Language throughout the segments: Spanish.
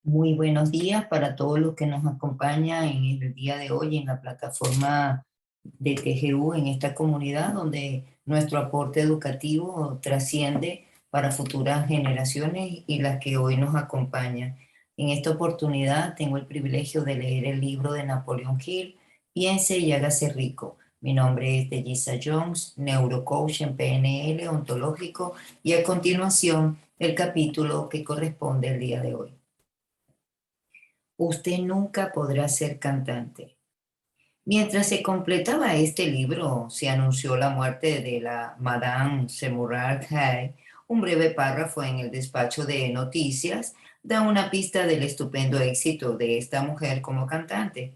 Muy buenos días para todos los que nos acompañan en el día de hoy en la plataforma de TGU, en esta comunidad donde nuestro aporte educativo trasciende para futuras generaciones y las que hoy nos acompañan. En esta oportunidad tengo el privilegio de leer el libro de Napoleón Hill, Piense y hágase rico. Mi nombre es Delisa Jones, neurocoach en PNL ontológico, y a continuación el capítulo que corresponde el día de hoy. Usted nunca podrá ser cantante. Mientras se completaba este libro, se anunció la muerte de la Madame Seymour Hay. Un breve párrafo en el despacho de noticias da una pista del estupendo éxito de esta mujer como cantante.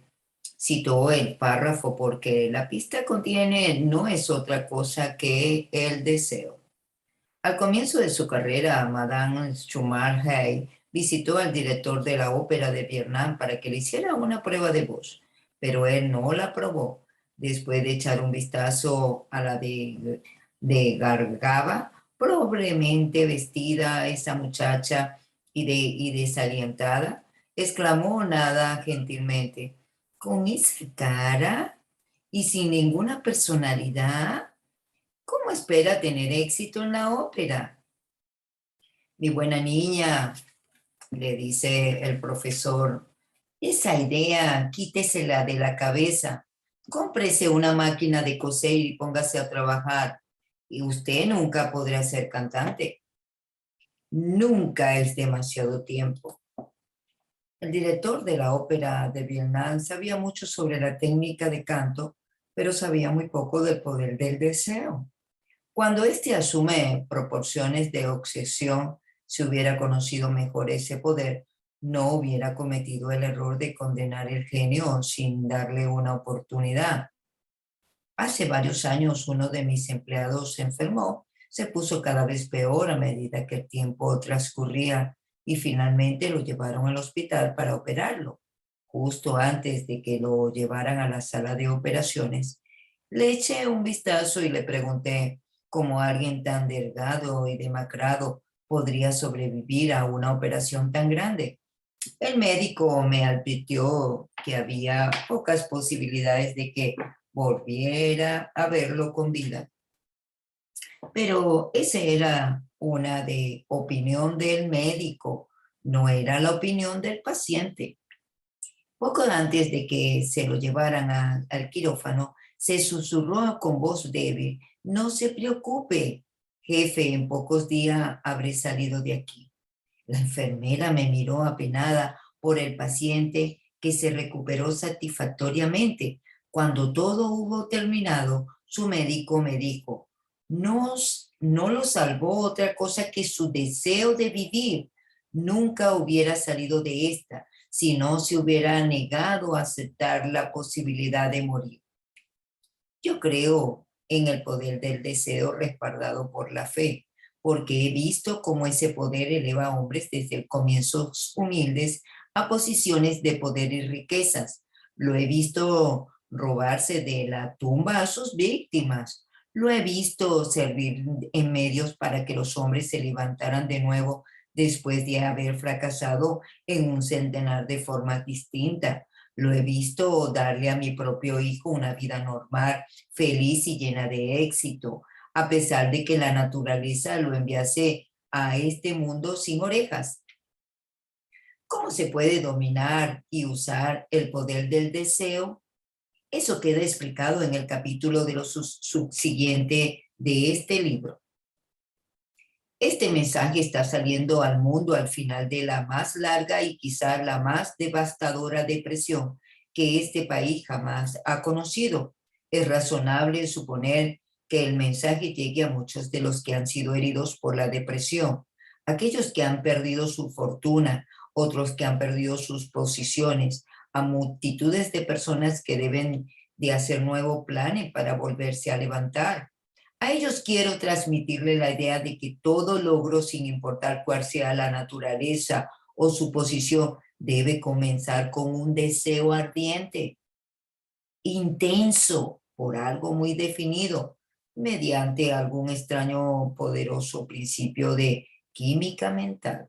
Citó el párrafo porque la pista contiene no es otra cosa que el deseo. Al comienzo de su carrera, Madame Schumann Hay visitó al director de la ópera de Vietnam para que le hiciera una prueba de voz, pero él no la aprobó. Después de echar un vistazo a la de Gargaba, probablemente vestida esa muchacha y desalientada, exclamó nada gentilmente: con esa cara y sin ninguna personalidad, ¿cómo espera tener éxito en la ópera? Mi buena niña, le dice el profesor, esa idea quítesela de la cabeza. Cómprese una máquina de coser y póngase a trabajar. Y usted nunca podrá ser cantante. Nunca es demasiado tiempo. El director de la ópera de Vietnam sabía mucho sobre la técnica de canto, pero sabía muy poco del poder del deseo. Cuando éste asume proporciones de obsesión, si hubiera conocido mejor ese poder, no hubiera cometido el error de condenar el genio sin darle una oportunidad. Hace varios años uno de mis empleados se enfermó, se puso cada vez peor a medida que el tiempo transcurría y finalmente lo llevaron al hospital para operarlo. Justo antes de que lo llevaran a la sala de operaciones, le eché un vistazo y le pregunté cómo alguien tan delgado y demacrado podría sobrevivir a una operación tan grande. El médico me advirtió que había pocas posibilidades de que volviera a verlo con vida, pero esa era una de opinión del médico, no era la opinión del paciente. Poco antes de que se lo llevaran al quirófano, se susurró con voz débil: no se preocupe, jefe, en pocos días habré salido de aquí. La enfermera me miró apenada por el paciente, que se recuperó satisfactoriamente. Cuando todo hubo terminado, su médico me dijo: no, no lo salvó otra cosa que su deseo de vivir. Nunca hubiera salido de esta si no se hubiera negado a aceptar la posibilidad de morir. Yo creo en el poder del deseo respaldado por la fe, porque he visto cómo ese poder eleva a hombres desde comienzos humildes a posiciones de poder y riquezas. Lo he visto robarse de la tumba a sus víctimas. Lo he visto servir en medios para que los hombres se levantaran de nuevo después de haber fracasado en un centenar de formas distintas. Lo he visto darle a mi propio hijo una vida normal, feliz y llena de éxito, a pesar de que la naturaleza lo enviase a este mundo sin orejas. ¿Cómo se puede dominar y usar el poder del deseo? Eso queda explicado en el capítulo de lo subsiguiente de este libro. Este mensaje está saliendo al mundo al final de la más larga y quizás la más devastadora depresión que este país jamás ha conocido. Es razonable suponer que el mensaje llegue a muchos de los que han sido heridos por la depresión, aquellos que han perdido su fortuna, otros que han perdido sus posiciones, a multitudes de personas que deben de hacer nuevos planes para volverse a levantar. A ellos quiero transmitirle la idea de que todo logro, sin importar cuál sea la naturaleza o su posición, debe comenzar con un deseo ardiente, intenso, por algo muy definido, mediante algún extraño poderoso principio de química mental.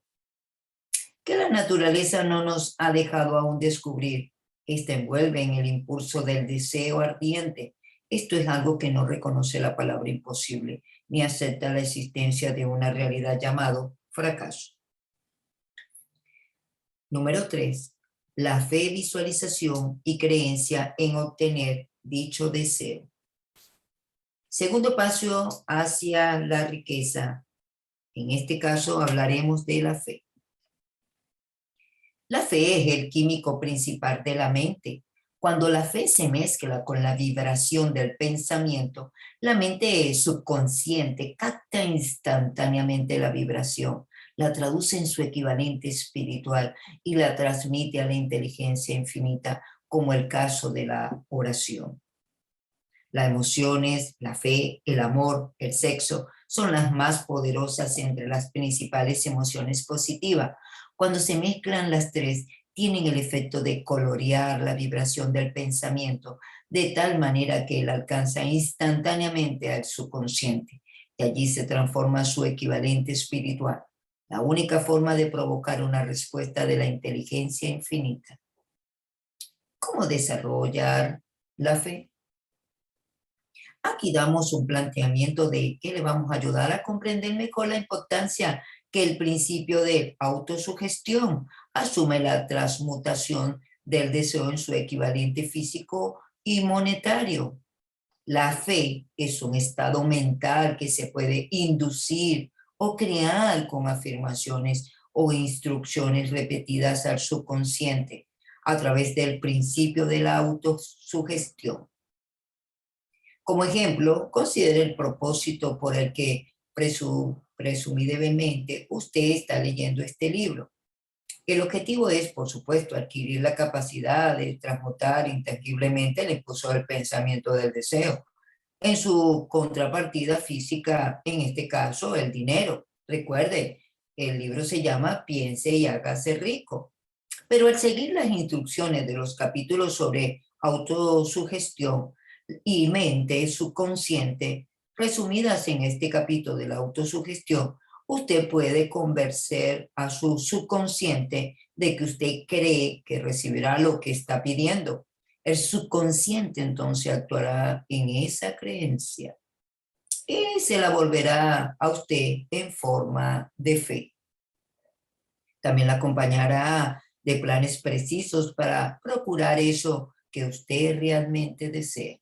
que la naturaleza no nos ha dejado aún descubrir. Esta envuelve en el impulso del deseo ardiente. Esto es algo que no reconoce la palabra imposible, ni acepta la existencia de una realidad llamado fracaso. Número 3. La fe, visualización y creencia en obtener dicho deseo. Segundo paso hacia la riqueza. En este caso hablaremos de la fe. La fe es el químico principal de la mente. Cuando la fe se mezcla con la vibración del pensamiento, la mente subconsciente capta instantáneamente la vibración, la traduce en su equivalente espiritual y la transmite a la inteligencia infinita, como el caso de la oración. Las emociones, la fe, el amor, el sexo son las más poderosas entre las principales emociones positivas. Cuando se mezclan las tres, tienen el efecto de colorear la vibración del pensamiento de tal manera que él alcanza instantáneamente al subconsciente y allí se transforma su equivalente espiritual. La única forma de provocar una respuesta de la inteligencia infinita. ¿Cómo desarrollar la fe? Aquí damos un planteamiento de que le vamos a ayudar a comprender mejor la importancia que el principio de autosugestión asume la transmutación del deseo en su equivalente físico y monetario. La fe es un estado mental que se puede inducir o crear con afirmaciones o instrucciones repetidas al subconsciente a través del principio de la autosugestión. Como ejemplo, considere el propósito por el que presumiblemente usted está leyendo este libro. El objetivo es, por supuesto, adquirir la capacidad de transmutar intangiblemente el impulso del pensamiento del deseo en su contrapartida física, en este caso, el dinero. Recuerde, el libro se llama Piense y hágase rico. Pero al seguir las instrucciones de los capítulos sobre autosugestión y mente subconsciente, resumidas en este capítulo de la autosugestión, usted puede convencer a su subconsciente de que usted cree que recibirá lo que está pidiendo. El subconsciente entonces actuará en esa creencia y se la volverá a usted en forma de fe. También la acompañará de planes precisos para procurar eso que usted realmente desea.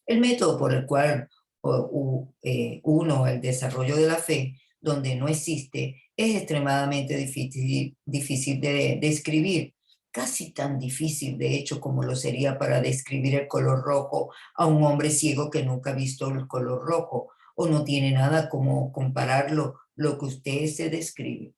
El método por el cual el desarrollo de la fe, donde no existe, es extremadamente difícil de describir, casi tan difícil de hecho como lo sería para describir el color rojo a un hombre ciego que nunca ha visto el color rojo o no tiene nada como compararlo lo que usted se describe.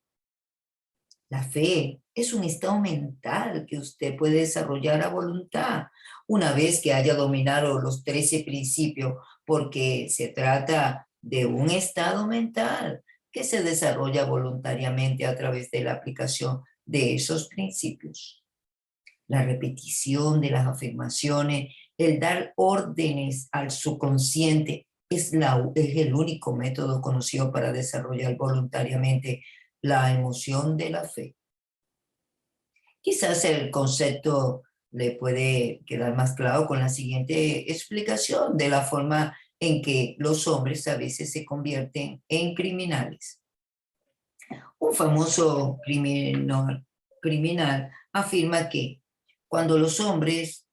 La fe es un estado mental que usted puede desarrollar a voluntad una vez que haya dominado los 13 principios, porque se trata de un estado mental que se desarrolla voluntariamente a través de la aplicación de esos principios. La repetición de las afirmaciones, el dar órdenes al subconsciente es el único método conocido para desarrollar voluntariamente la emoción de la fe. Quizás el concepto le puede quedar más claro con la siguiente explicación de la forma en que los hombres a veces se convierten en criminales. Un famoso criminal afirma que cuando los hombres,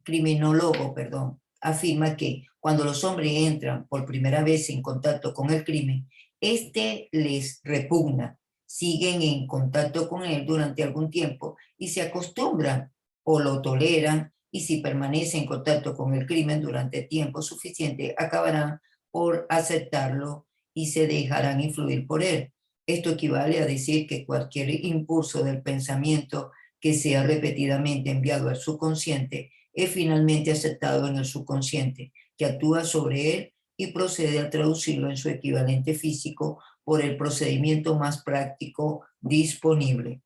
criminólogo, perdón, afirma que cuando los hombres entran por primera vez en contacto con el crimen, este les repugna, siguen en contacto con él durante algún tiempo y se acostumbran o lo toleran, y si permanecen en contacto con el crimen durante tiempo suficiente, acabarán por aceptarlo y se dejarán influir por él. Esto equivale a decir que cualquier impulso del pensamiento que sea repetidamente enviado al subconsciente es finalmente aceptado en el subconsciente, que actúa sobre él y procede a traducirlo en su equivalente físico por el procedimiento más práctico disponible.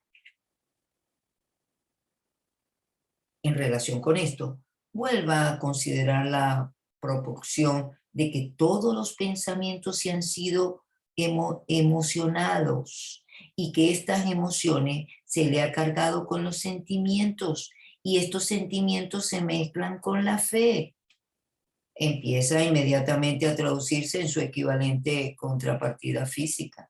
En relación con esto, vuelva a considerar la proporción de que todos los pensamientos se han sido emocionados y que estas emociones se le ha cargado con los sentimientos y estos sentimientos se mezclan con la fe. Empieza inmediatamente a traducirse en su equivalente contrapartida física.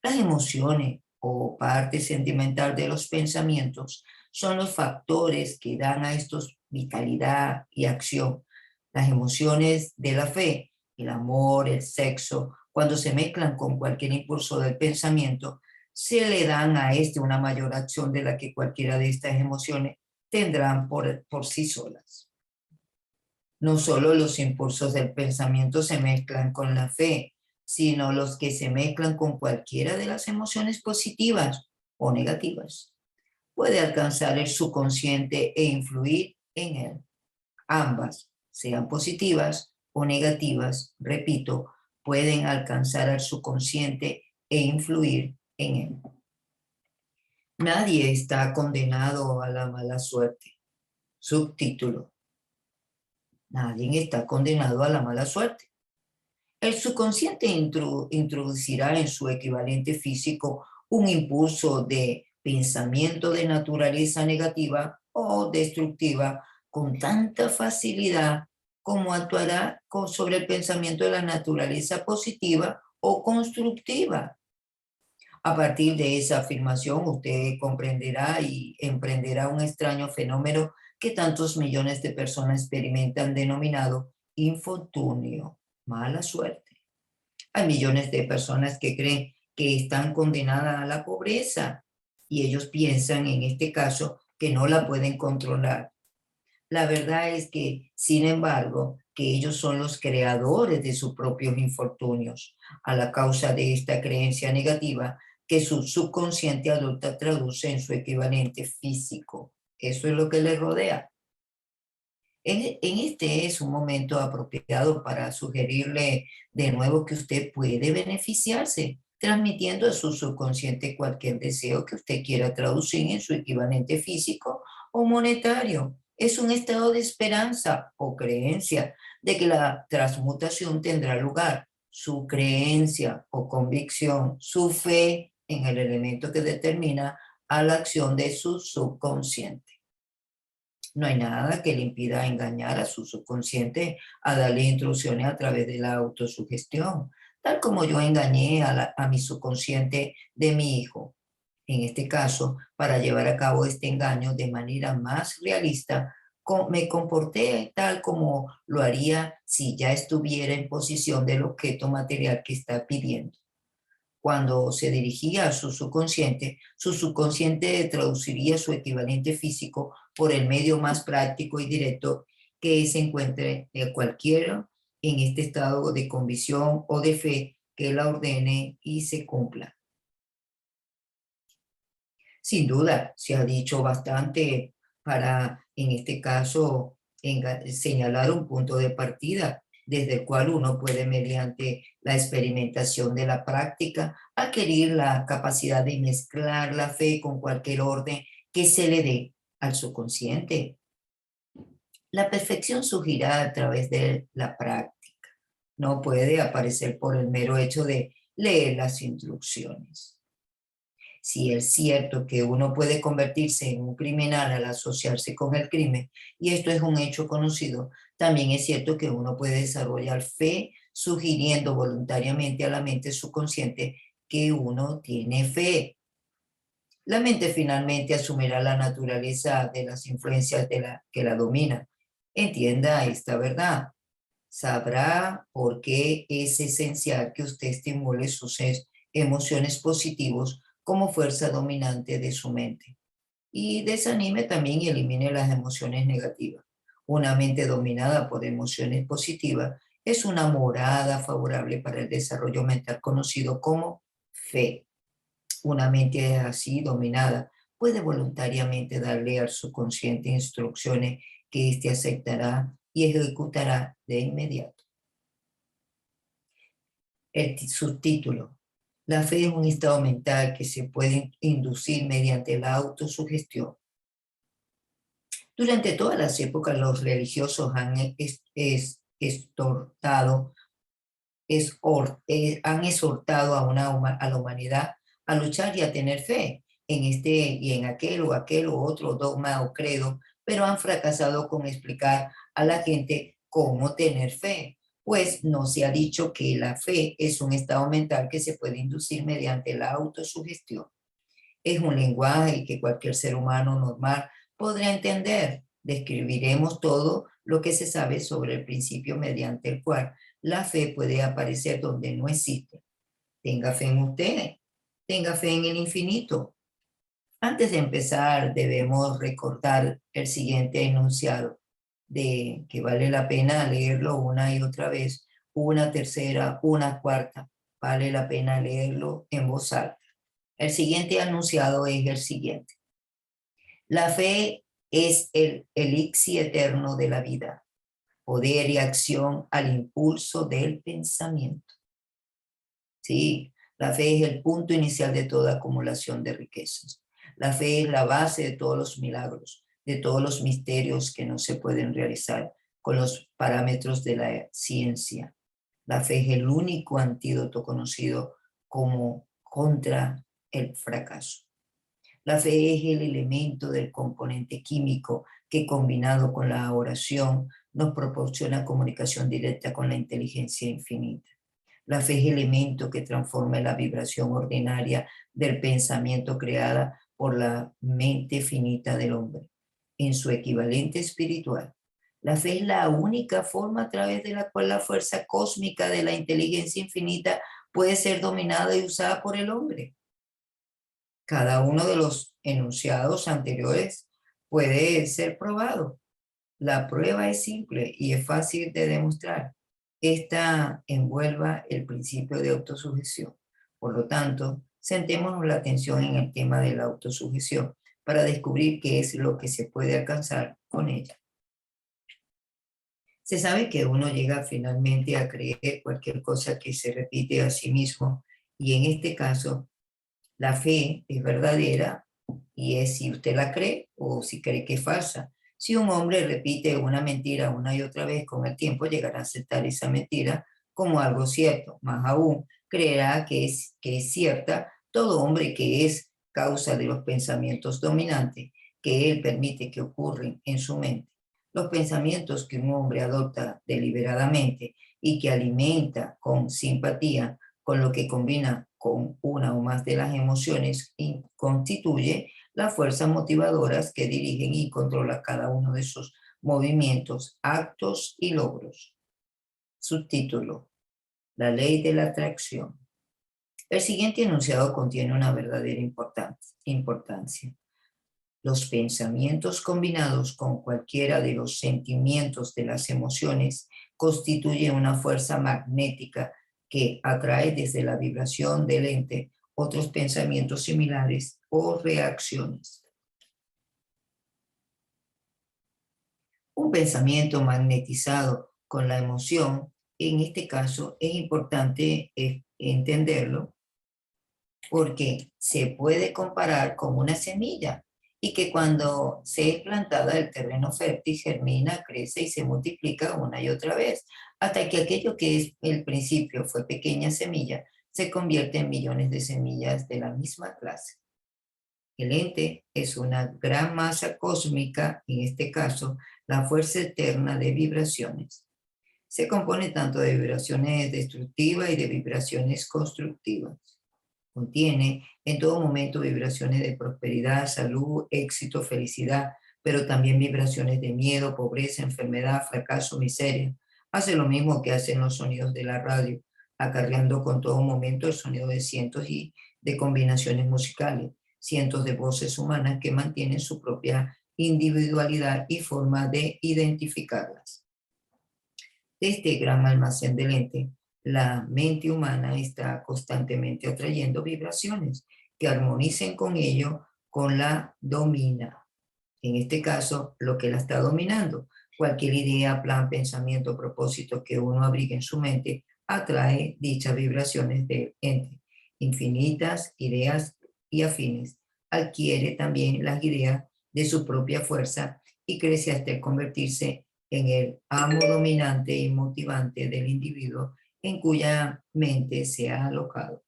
Las emociones o parte sentimental de los pensamientos son los factores que dan a estos vitalidad y acción. Las emociones de la fe, el amor, el sexo, cuando se mezclan con cualquier impulso del pensamiento, se le dan a este una mayor acción de la que cualquiera de estas emociones tendrán por sí solas. No solo los impulsos del pensamiento se mezclan con la fe, sino los que se mezclan con cualquiera de las emociones positivas o negativas. Puede alcanzar el subconsciente e influir en él. Ambas, sean positivas o negativas, repito, pueden alcanzar al subconsciente e influir en él. Nadie está condenado a la mala suerte. Subtítulo: nadie está condenado a la mala suerte. El subconsciente introducirá en su equivalente físico un impulso de pensamiento de naturaleza negativa o destructiva con tanta facilidad como actuará sobre el pensamiento de la naturaleza positiva o constructiva. A partir de esa afirmación, usted comprenderá y emprenderá un extraño fenómeno que tantos millones de personas experimentan, denominado infortunio, mala suerte. Hay millones de personas que creen que están condenadas a la pobreza y ellos piensan en este caso que no la pueden controlar. La verdad es que, sin embargo, que ellos son los creadores de sus propios infortunios, a la causa de esta creencia negativa que su subconsciente adulta traduce en su equivalente físico. Eso es lo que le rodea. En este es un momento apropiado para sugerirle de nuevo que usted puede beneficiarse, transmitiendo a su subconsciente cualquier deseo que usted quiera traducir en su equivalente físico o monetario. Es un estado de esperanza o creencia de que la transmutación tendrá lugar. Su creencia o convicción, su fe en el elemento que determina a la acción de su subconsciente. No hay nada que le impida engañar a su subconsciente a darle instrucciones a través de la autosugestión, tal como yo engañé a mi subconsciente de mi hijo. En este caso, para llevar a cabo este engaño de manera más realista, me comporté tal como lo haría si ya estuviera en posición del objeto material que está pidiendo. Cuando se dirigía a su subconsciente traduciría su equivalente físico por el medio más práctico y directo que se encuentre cualquiera en este estado de convicción o de fe que la ordene y se cumpla. Sin duda, se ha dicho bastante para, en este caso, señalar un punto de partida desde el cual uno puede, mediante la experimentación de la práctica, adquirir la capacidad de mezclar la fe con cualquier orden que se le dé al subconsciente. La perfección surgirá a través de la práctica. No puede aparecer por el mero hecho de leer las instrucciones. Si es cierto que uno puede convertirse en un criminal al asociarse con el crimen, y esto es un hecho conocido, también es cierto que uno puede desarrollar fe sugiriendo voluntariamente a la mente subconsciente que uno tiene fe. La mente finalmente asumirá la naturaleza de las influencias que la dominan. Entienda esta verdad. Sabrá por qué es esencial que usted estimule sus emociones positivas como fuerza dominante de su mente. Y desanime también y elimine las emociones negativas. Una mente dominada por emociones positivas es una morada favorable para el desarrollo mental conocido como fe. Una mente así dominada puede voluntariamente darle al subconsciente instrucciones que éste aceptará y ejecutará de inmediato. El subtítulo: la fe es un estado mental que se puede inducir mediante la autosugestión. Durante todas las épocas los religiosos han exhortado a la humanidad a luchar y a tener fe en este y en aquel o otro dogma o credo, pero han fracasado con explicar a la gente cómo tener fe, pues no se ha dicho que la fe es un estado mental que se puede inducir mediante la autosugestión. Es un lenguaje que cualquier ser humano normal podrá entender. Describiremos todo lo que se sabe sobre el principio mediante el cual la fe puede aparecer donde no existe. Tenga fe en usted, tenga fe en el infinito. Antes de empezar, debemos recordar el siguiente enunciado, de que vale la pena leerlo una y otra vez, una tercera, una cuarta. Vale la pena leerlo en voz alta. El siguiente enunciado es el siguiente. La fe es el elixir eterno de la vida, poder y acción al impulso del pensamiento. Sí, la fe es el punto inicial de toda acumulación de riquezas. La fe es la base de todos los milagros, de todos los misterios que no se pueden realizar con los parámetros de la ciencia. La fe es el único antídoto conocido como contra el fracaso. La fe es el elemento del componente químico que combinado con la oración nos proporciona comunicación directa con la inteligencia infinita. La fe es el elemento que transforma la vibración ordinaria del pensamiento creada por la mente finita del hombre en su equivalente espiritual. La fe es la única forma a través de la cual la fuerza cósmica de la inteligencia infinita puede ser dominada y usada por el hombre. Cada uno de los enunciados anteriores puede ser probado. La prueba es simple y es fácil de demostrar. Esta envuelva el principio de autosugestión. Por lo tanto, centrémonos la atención en el tema de la autosugestión para descubrir qué es lo que se puede alcanzar con ella. Se sabe que uno llega finalmente a creer cualquier cosa que se repite a sí mismo y en este caso la fe es verdadera y es si usted la cree o si cree que es falsa. Si un hombre repite una mentira una y otra vez, con el tiempo llegará a aceptar esa mentira como algo cierto. Más aún, creerá que es cierta todo hombre que es causa de los pensamientos dominantes que él permite que ocurren en su mente. Los pensamientos que un hombre adopta deliberadamente y que alimenta con simpatía, con lo que combina con una o más de las emociones y constituye las fuerzas motivadoras que dirigen y controlan cada uno de sus movimientos, actos y logros. Subtítulo: La ley de la atracción. El siguiente enunciado contiene una verdadera importancia. Los pensamientos combinados con cualquiera de los sentimientos de las emociones constituyen una fuerza magnética que atrae desde la vibración del ente otros pensamientos similares o reacciones. Un pensamiento magnetizado con la emoción, en este caso es importante entenderlo porque se puede comparar con una semilla y que cuando se es plantada el terreno fértil germina, crece y se multiplica una y otra vez, hasta que aquello que es el principio fue pequeña semilla, se convierte en millones de semillas de la misma clase. El ente es una gran masa cósmica, en este caso, la fuerza eterna de vibraciones. Se compone tanto de vibraciones destructivas y de vibraciones constructivas. Contiene en todo momento vibraciones de prosperidad, salud, éxito, felicidad, pero también vibraciones de miedo, pobreza, enfermedad, fracaso, miseria. Hace lo mismo que hacen los sonidos de la radio, acarreando con todo momento el sonido de cientos y de combinaciones musicales, cientos de voces humanas que mantienen su propia individualidad y forma de identificarlas. De este gran almacén del ente, la mente humana está constantemente atrayendo vibraciones que armonicen con ello, con la domina. En este caso, lo que la está dominando. Cualquier idea, plan, pensamiento, propósito que uno abrigue en su mente atrae dichas vibraciones del ente. Infinitas ideas y afines. Adquiere también las ideas de su propia fuerza y crece hasta convertirse en el amo dominante y motivante del individuo en cuya mente se ha alojado.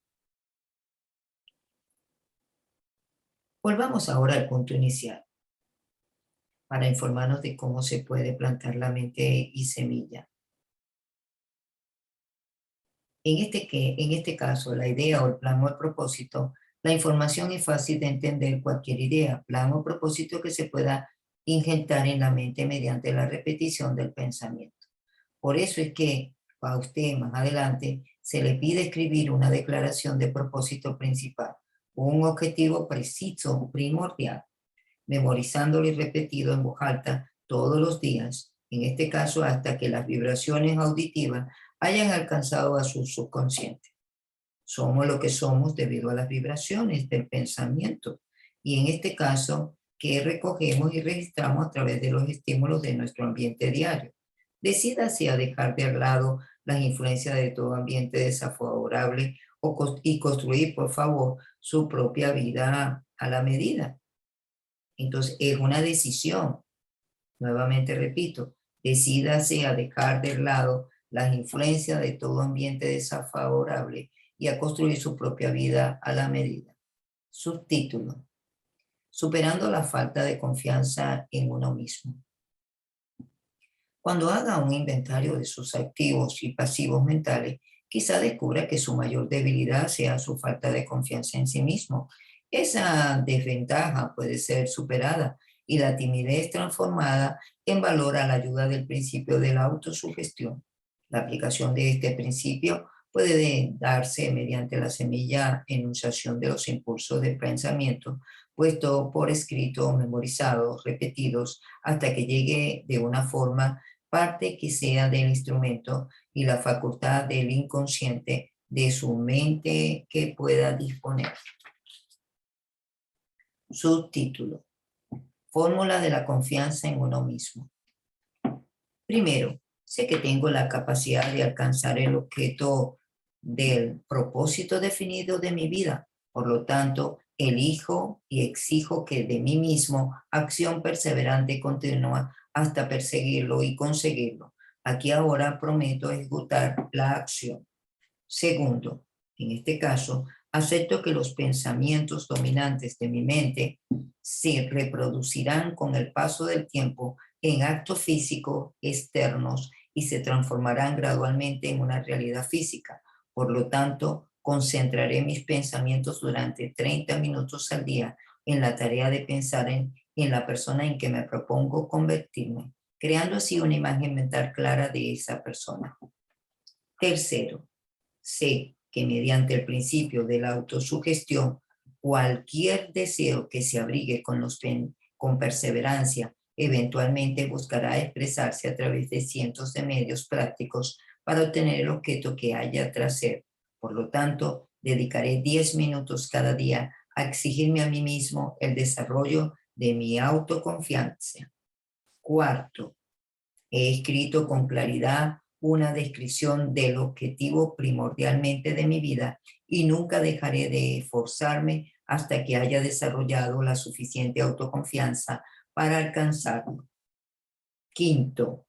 Volvamos ahora al punto inicial para informarnos de cómo se puede plantar la mente y semilla. En este caso, la idea o el plan o el propósito, la información es fácil de entender cualquier idea, plan o propósito que se pueda injertar en la mente mediante la repetición del pensamiento. Por eso es que a usted más adelante se le pide escribir una declaración de propósito principal, un objetivo preciso, primordial, memorizándolo y repetido en voz alta todos los días, en este caso hasta que las vibraciones auditivas hayan alcanzado a su subconsciente. Somos lo que somos debido a las vibraciones del pensamiento y en este caso que recogemos y registramos a través de los estímulos de nuestro ambiente diario. Decídase a dejar de lado las influencias de todo ambiente desfavorable y construir, por favor, su propia vida a la medida. Entonces, es una decisión. Nuevamente repito, decídase a dejar de lado las influencias de todo ambiente desfavorable y a construir su propia vida a la medida. Subtítulo: Superando la falta de confianza en uno mismo. Cuando haga un inventario de sus activos y pasivos mentales, quizá descubra que su mayor debilidad sea su falta de confianza en sí mismo. Esa desventaja puede ser superada y la timidez transformada en valor a la ayuda del principio de la autosugestión. La aplicación de este principio puede darse mediante la semilla enunciación de los impulsos del pensamiento, puesto por escrito, memorizados, repetidos, hasta que llegue de una forma parte que sea del instrumento y la facultad del inconsciente de su mente que pueda disponer. Subtítulo: Fórmula de la confianza en uno mismo. Primero, sé que tengo la capacidad de alcanzar el objeto del propósito definido de mi vida. Por lo tanto, elijo y exijo que de mí mismo acción perseverante y continua hasta perseguirlo y conseguirlo. Aquí ahora prometo ejecutar la acción. Segundo, en este caso, acepto que los pensamientos dominantes de mi mente se reproducirán con el paso del tiempo en actos físicos externos y se transformarán gradualmente en una realidad física. Por lo tanto, concentraré mis pensamientos durante 30 minutos al día en la tarea de pensar en la persona en que me propongo convertirme, creando así una imagen mental clara de esa persona. Tercero, sé que mediante el principio de la autosugestión, cualquier deseo que se abrigue con perseverancia eventualmente buscará expresarse a través de cientos de medios prácticos para obtener el objeto que haya tras él. Por lo tanto, dedicaré 10 minutos cada día a exigirme a mí mismo el desarrollo de mi autoconfianza. Cuarto, he escrito con claridad una descripción del objetivo primordialmente de mi vida y nunca dejaré de esforzarme hasta que haya desarrollado la suficiente autoconfianza para alcanzarlo. Quinto,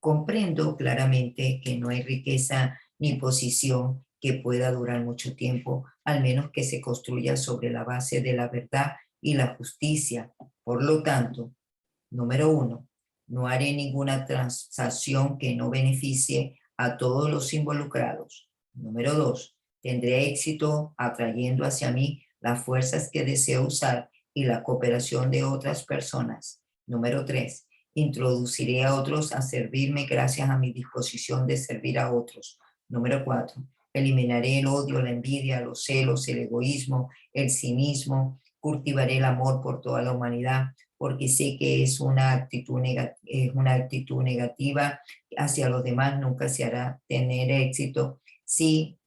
comprendo claramente que no hay riqueza ni posición que pueda durar mucho tiempo, al menos que se construya sobre la base de la verdad y la justicia. Por lo tanto, número 1, no haré ninguna transacción que no beneficie a todos los involucrados. Número 2, tendré éxito atrayendo hacia mí las fuerzas que deseo usar y la cooperación de otras personas. Número 3, introduciré a otros a servirme gracias a mi disposición de servir a otros. Número 4, eliminaré el odio, la envidia, los celos, el egoísmo, el cinismo, cultivaré el amor por toda la humanidad, porque sé que es una actitud negativa hacia los demás, nunca se hará tener éxito si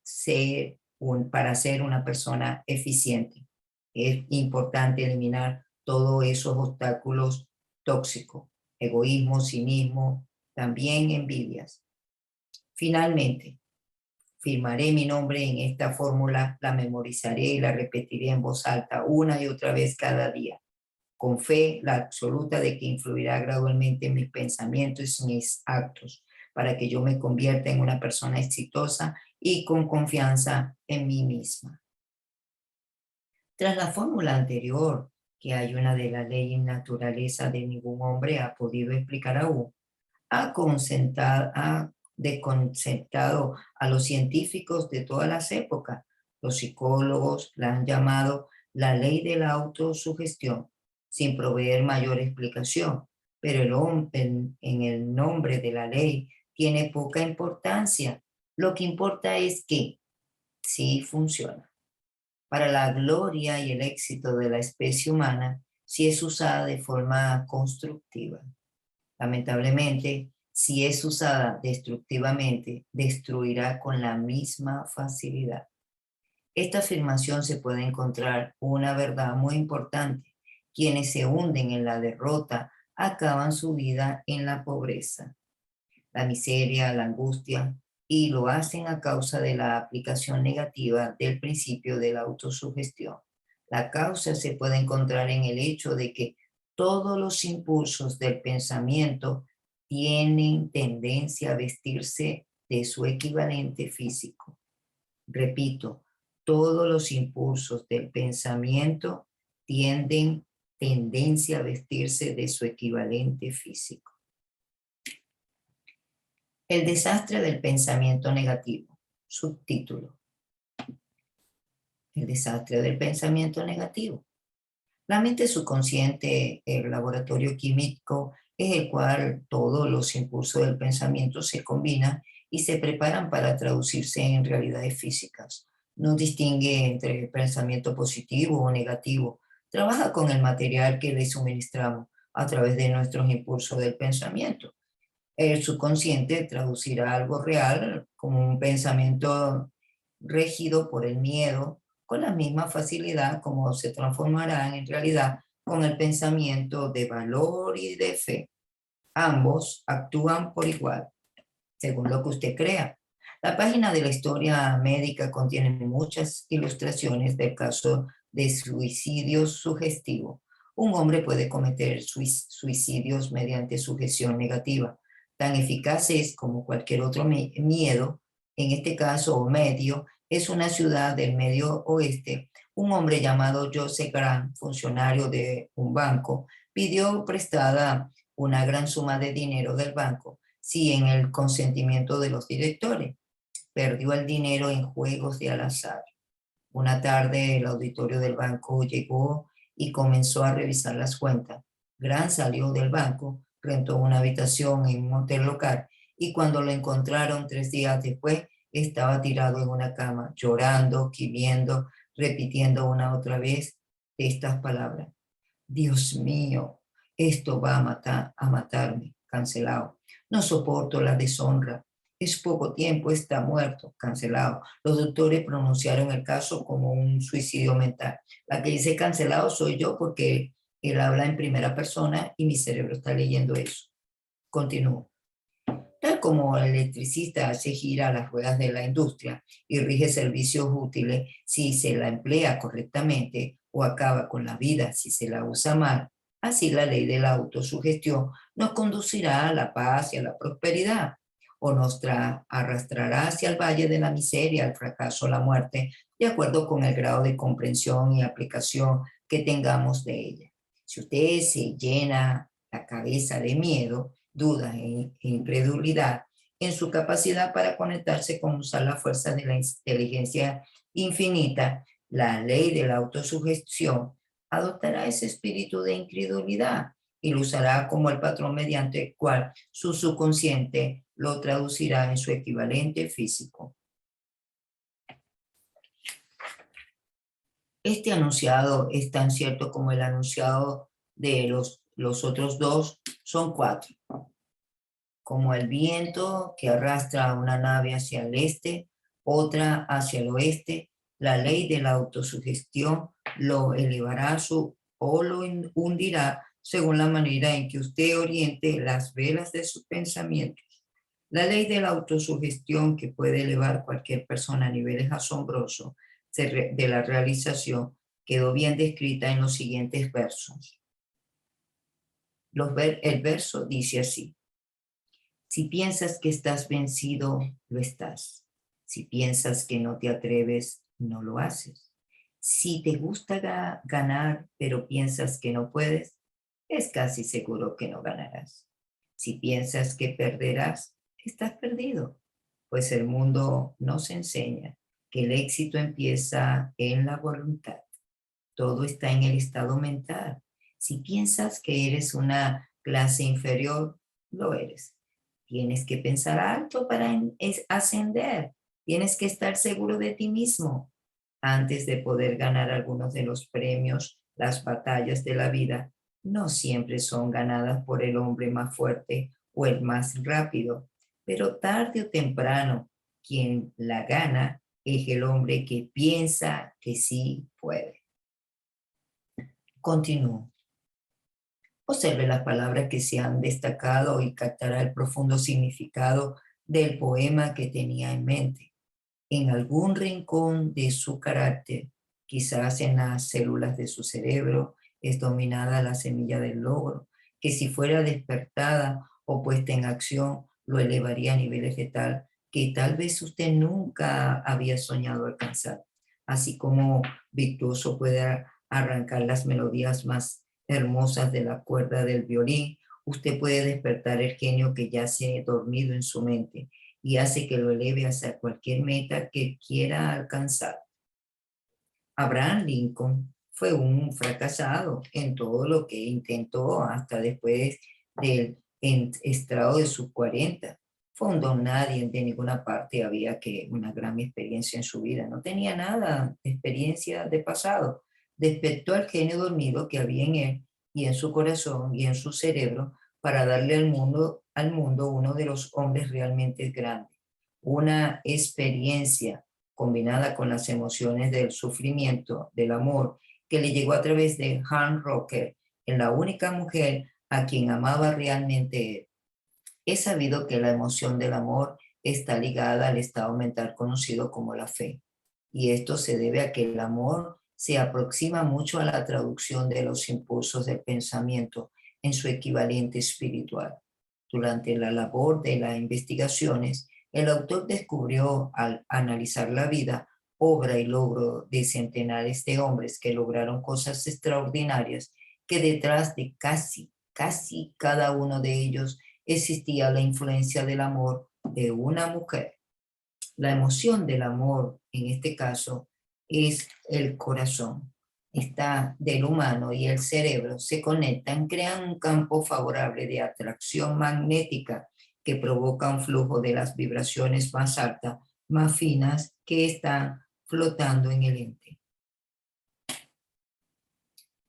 para ser una persona eficiente. Es importante eliminar todos esos obstáculos tóxicos, egoísmo, cinismo, también envidias. Finalmente, firmaré mi nombre en esta fórmula, la memorizaré y la repetiré en voz alta una y otra vez cada día, con fe la absoluta de que influirá gradualmente en mis pensamientos y mis actos, para que yo me convierta en una persona exitosa y con confianza en mí misma. Tras la fórmula anterior, que hay una de la ley y naturaleza de ningún hombre ha podido explicar aún, ha desconcertado a los científicos de todas las épocas. Los psicólogos la han llamado la ley de la autosugestión, sin proveer mayor explicación, pero en el nombre de la ley tiene poca importancia. Lo que importa es que sí funciona para la gloria y el éxito de la especie humana si es usada de forma constructiva. Lamentablemente, si es usada destructivamente, destruirá con la misma facilidad. Esta afirmación se puede encontrar una verdad muy importante. Quienes se hunden en la derrota acaban su vida en la pobreza, la miseria, la angustia, y lo hacen a causa de la aplicación negativa del principio de la autosugestión. La causa se puede encontrar en el hecho de que todos los impulsos del pensamiento tienen tendencia a vestirse de su equivalente físico. Repito, todos los impulsos del pensamiento tienden tendencia a vestirse de su equivalente físico. El desastre del pensamiento negativo. Subtítulo. El desastre del pensamiento negativo. La mente subconsciente, el laboratorio químico, es el cual todos los impulsos del pensamiento se combinan y se preparan para traducirse en realidades físicas. No distingue entre pensamiento positivo o negativo. Trabaja con el material que le suministramos a través de nuestros impulsos del pensamiento. El subconsciente traducirá algo real como un pensamiento regido por el miedo con la misma facilidad como se transformarán en realidad con el pensamiento de valor y de fe. Ambos actúan por igual, según lo que usted crea. La página de la historia médica contiene muchas ilustraciones del caso de suicidio sugestivo. Un hombre puede cometer suicidios mediante sugestión negativa, tan eficaces como cualquier otro miedo, en este caso o medio, es una ciudad del Medio Oeste. Un hombre llamado Joseph Grant, funcionario de un banco, pidió prestada una gran suma de dinero del banco, sin el consentimiento de los directores. Perdió el dinero en juegos de al azar. Una tarde el auditorio del banco llegó y comenzó a revisar las cuentas. Grant salió del banco, rentó una habitación en un hotel local y cuando lo encontraron 3 días después estaba tirado en una cama, llorando, gimiendo, repitiendo una otra vez estas palabras. Dios mío, esto va a matarme, cancelado. No soporto la deshonra. Es poco tiempo, está muerto, cancelado. Los doctores pronunciaron el caso como un suicidio mental. La que dice cancelado soy yo porque él habla en primera persona y mi cerebro está leyendo eso. Continúo. Tal como el electricista hace gira las ruedas de la industria y rige servicios útiles si se la emplea correctamente o acaba con la vida si se la usa mal, así la ley de la autosugestión nos conducirá a la paz y a la prosperidad o nos arrastrará hacia el valle de la miseria, el fracaso, la muerte, de acuerdo con el grado de comprensión y aplicación que tengamos de ella. Si usted se llena la cabeza de miedo, dudas e incredulidad en su capacidad para conectarse con usar la fuerza de la inteligencia infinita, la ley de la autosugestión adoptará ese espíritu de incredulidad y lo usará como el patrón mediante el cual su subconsciente lo traducirá en su equivalente físico. Este anunciado es tan cierto como el anunciado de los otros dos, son 4. Como el viento que arrastra una nave hacia el este, otra hacia el oeste, la ley de la autosugestión lo elevará o lo hundirá según la manera en que usted oriente las velas de sus pensamientos. La ley de la autosugestión que puede elevar cualquier persona a niveles asombrosos de la realización quedó bien descrita en los siguientes versos. El verso dice así. Si piensas que estás vencido, lo estás. Si piensas que no te atreves, no lo haces. Si te gusta ganar, pero piensas que no puedes, es casi seguro que no ganarás. Si piensas que perderás, estás perdido, pues el mundo nos enseña que el éxito empieza en la voluntad. Todo está en el estado mental. Si piensas que eres una clase inferior, lo eres. Tienes que pensar alto para ascender. Tienes que estar seguro de ti mismo. Antes de poder ganar algunos de los premios, las batallas de la vida no siempre son ganadas por el hombre más fuerte o el más rápido, pero tarde o temprano quien la gana es el hombre que piensa que sí puede. Continúo. Observe las palabras que se han destacado y captará el profundo significado del poema que tenía en mente. En algún rincón de su carácter, quizás en las células de su cerebro, es dominada la semilla del logro, que si fuera despertada o puesta en acción, lo elevaría a niveles de que tal vez usted nunca había soñado alcanzar. Así como virtuoso puede arrancar las melodías más hermosas de la cuerda del violín, usted puede despertar el genio que yace dormido en su mente y hace que lo eleve hacia cualquier meta que quiera alcanzar. Abraham Lincoln fue un fracasado en todo lo que intentó hasta después del estrado de sus 40. Fue un don nadie, de ninguna parte había que una gran experiencia en su vida. No tenía nada de experiencia de pasado. Despertó al genio dormido que había en él y en su corazón y en su cerebro para darle al mundo uno de los hombres realmente grandes. Una experiencia combinada con las emociones del sufrimiento, del amor, que le llegó a través de Han Rocker, en la única mujer a quien amaba realmente él. He sabido que la emoción del amor está ligada al estado mental conocido como la fe, y esto se debe a que el amor se aproxima mucho a la traducción de los impulsos del pensamiento en su equivalente espiritual. Durante la labor de las investigaciones, el autor descubrió al analizar la vida, obra y logro de centenares de hombres que lograron cosas extraordinarias, que detrás de casi cada uno de ellos existía la influencia del amor de una mujer. La emoción del amor, en este caso, es el corazón. Está del humano y el cerebro se conectan, crean un campo favorable de atracción magnética que provoca un flujo de las vibraciones más altas, más finas, que están flotando en el ente.